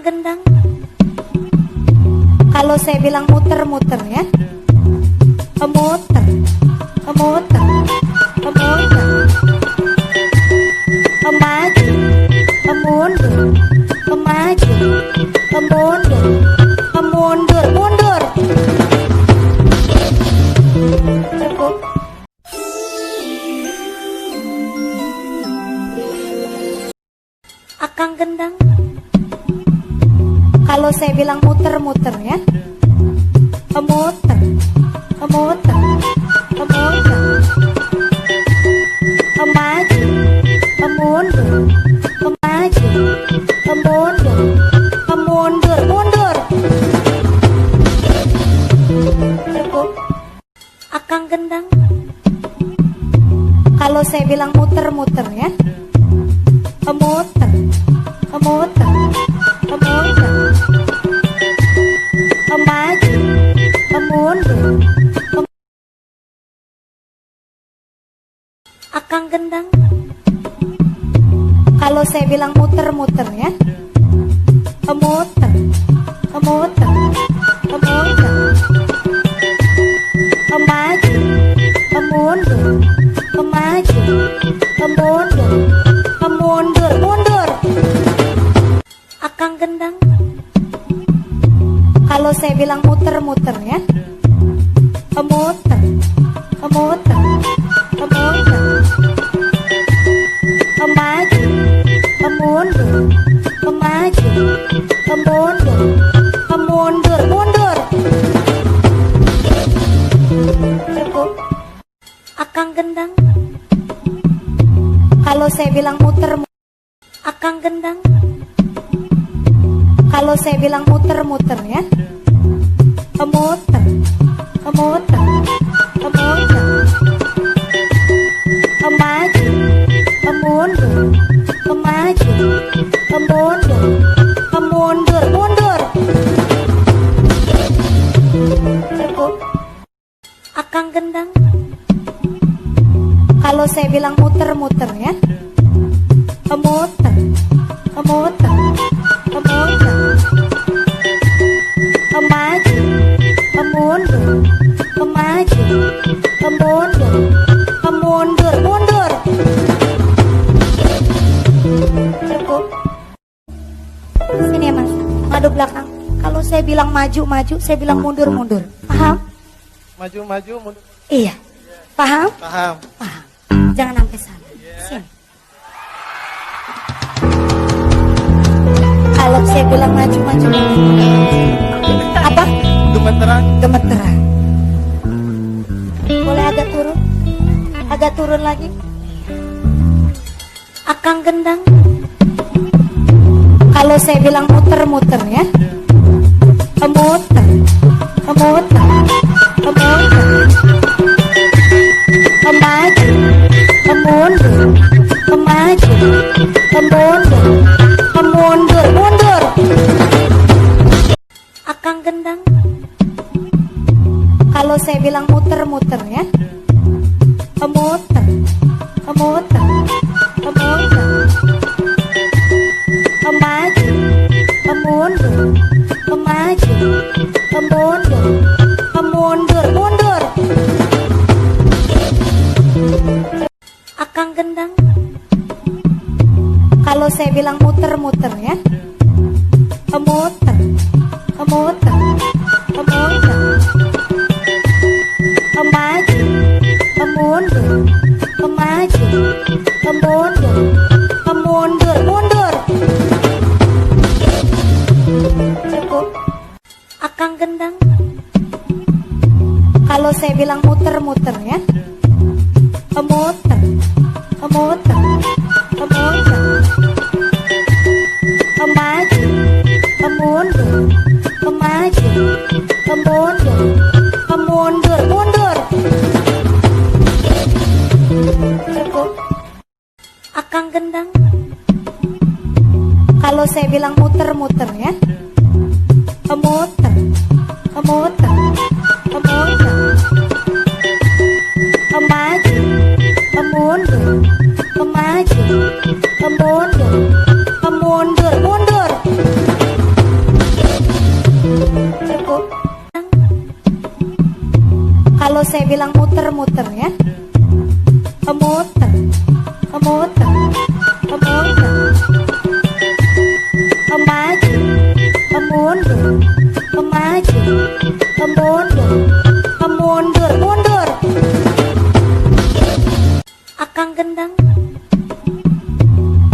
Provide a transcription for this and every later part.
gendang. Kalau saya bilang muter-muter ya, muter, muter, muter, maju, mundur, maju, mundur, mundur, mundur. Cukup. Akang gendang. Kalau saya bilang muter-muter ya, muter, muter, muter, maju, mundur, maju, mundur, mundur, mundur. Cukup. Akang gendang. Kalau saya bilang muter-muter ya, muter, muter, muter, maju, mundur, akang gendang. Kalau saya bilang muter-muter ya, muter, muter, muter, maju, mundur, maju, mundur, mundur, mundur. Akang gendang. Kalau saya bilang muter-muter ya, muter, muter, muter, maju, mundur, maju, mundur, mundur, mundur. Cukup. Akang gendang. Kalau saya bilang muter-muter, akang gendang. Kalau saya bilang muter-muter ya, muter, muter, muter, maju, mundur, maju, mundur, mundur, mundur. Cukup. Akang gendang. Kalau saya bilang muter-muter ya, muter, muter, muter, maju, mundur, maju, mundur, mundur, mundur. Cukup. Sini ya mas, madu belakang. Kalau saya bilang maju-maju, saya bilang mundur-mundur. Paham? Maju-maju, mundur. Iya. Paham? Paham. Paham. Jangan sampai salah. Sini. Kalau saya bilang maju-maju, apa? Gemeteran. Gemeteran. Boleh agak turun? Agak turun lagi. Akang gendang. Kalau saya bilang muter-muter ya, muter, muter, muter, maju, mundur, maju, mundur, mundur, mundur. Akang gendang. Kalau saya bilang muter-muter ya, muter, muter, muter, maju, mundur, maju, mundur, mundur, mundur. Akang gendang. Kalau saya bilang muter-muter ya, muter, muter, muter, maju, mundur, maju, mundur, mundur, mundur. Cukup. Akang gendang. Kalau saya bilang muter-muter ya, muter, muter, muter, maju, mundur, maju, mundur, mundur, mundur. Cukup. Akang gendang. Kalau saya bilang muter-muter ya, muter, muter, muter, maju, mundur, maju, mundur, mundur, mundur. Cukup. Kalau saya bilang muter-muter ya. Kemuter, kemuter, kemuter. Kemaju, kemundur, kemaju, kemundur, kemundur, mundur. Akang gendang.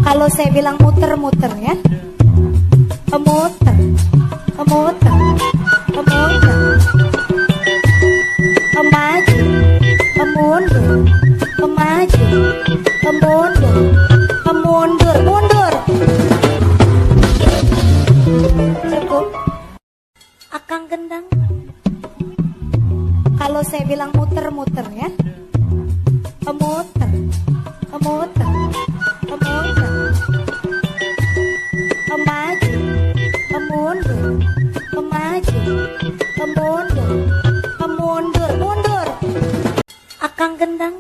Kalau saya bilang muter-muter ya. Kemuter, kemuter, kemuter. Kemaju, kemundur, kemaju, kemundur, kemundur, mundur. Cukup. Akang gendang. Kalau saya bilang muter-muter ya. Kemuter, kemuter, kemuter. Kemaju, kemundur, kemaju, kemundur, kemundur, mundur. Akang gendang.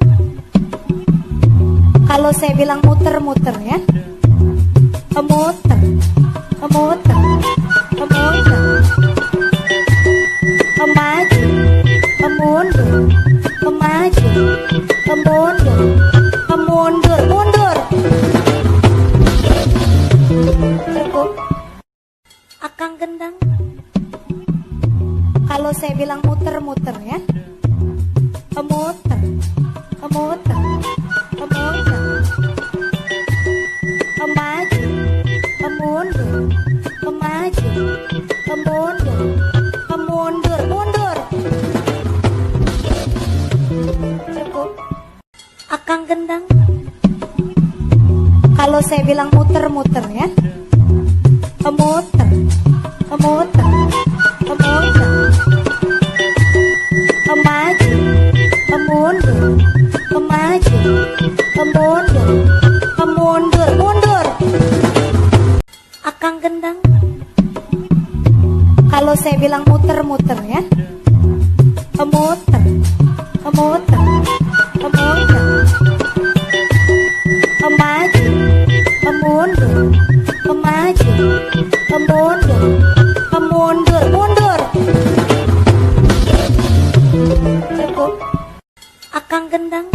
Kalau saya bilang muter-muter ya. Kemuter, kemuter, kemuter. Kemaju, kemundur, kemaju, kemundur, kemundur, mundur. Cukup. Akang gendang. Kalau saya bilang muter-muter ya. Kemuter, kemuter, kemuter. Kemaju, kemundur, kemaju, kemundur, kemundur, mundur. Cukup. Akang gendang. Kalau saya bilang muter-muter ya. Kemuter, kemuter, kemuter. Kemaju, kemundur, kemaju, kemundur, kemundur, mundur. Akang gendang. Kalau saya bilang muter-muter ya. Kemuter, kemuter, kemuter. Kemaju, kemundur, kemaju, kemundur, kemundur, mundur. Cukup. Akang gendang.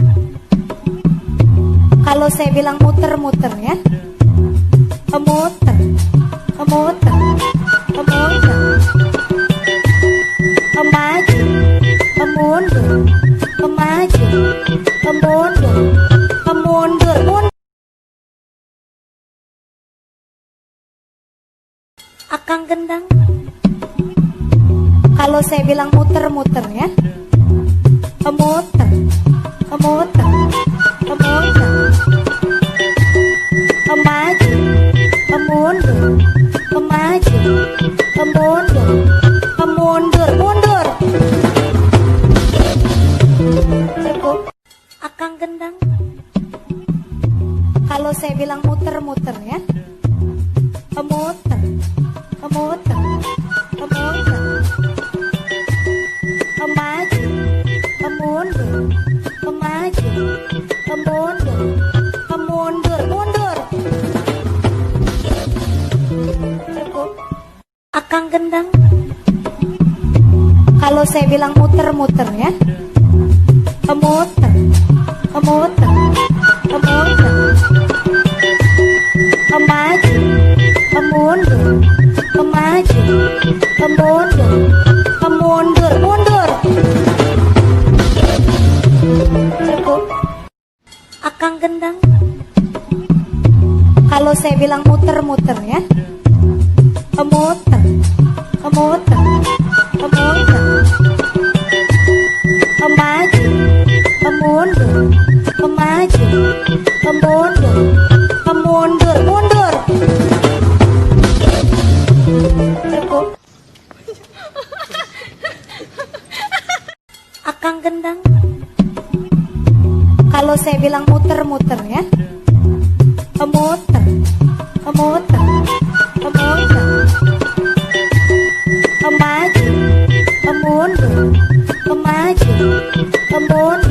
Kalau saya bilang muter-muter ya. Kemuter, kemuter, kemuter. Kemaju, kemundur, kemaju, kemundur, kemundur, mundur. Akang gendang. Kalau saya bilang muter-muter ya. Kemuter, kemuter, kemuter. Kemaju, kemundur, kemaju, kemundur, kemundur, mundur. Cukup. Akang gendang. Kalau saya bilang muter-muter ya. Kemuter, kemuter, kemuter. Kemaju, kemundur, kemaju, kemundur, kemundur, mundur. Cukup. Akang gendang. Kalau saya bilang muter-muter ya. Kemuter, kemuter, kemuter. Kemaju, kemundur, kemaju, kemundur, kemundur, mundur. Cukup. Akang gendang. Kalau saya bilang muter-muter ya. Kemuter, kemuter, kemuter. Kemaju, kemundur, kemaju, kemundur, kemundur, mundur. Cukup. Akang gendang. Kalau saya bilang muter-muter ya. Kemuter, kemuter, kemuter. Kemaju, kemundur, kemaju, kemundur,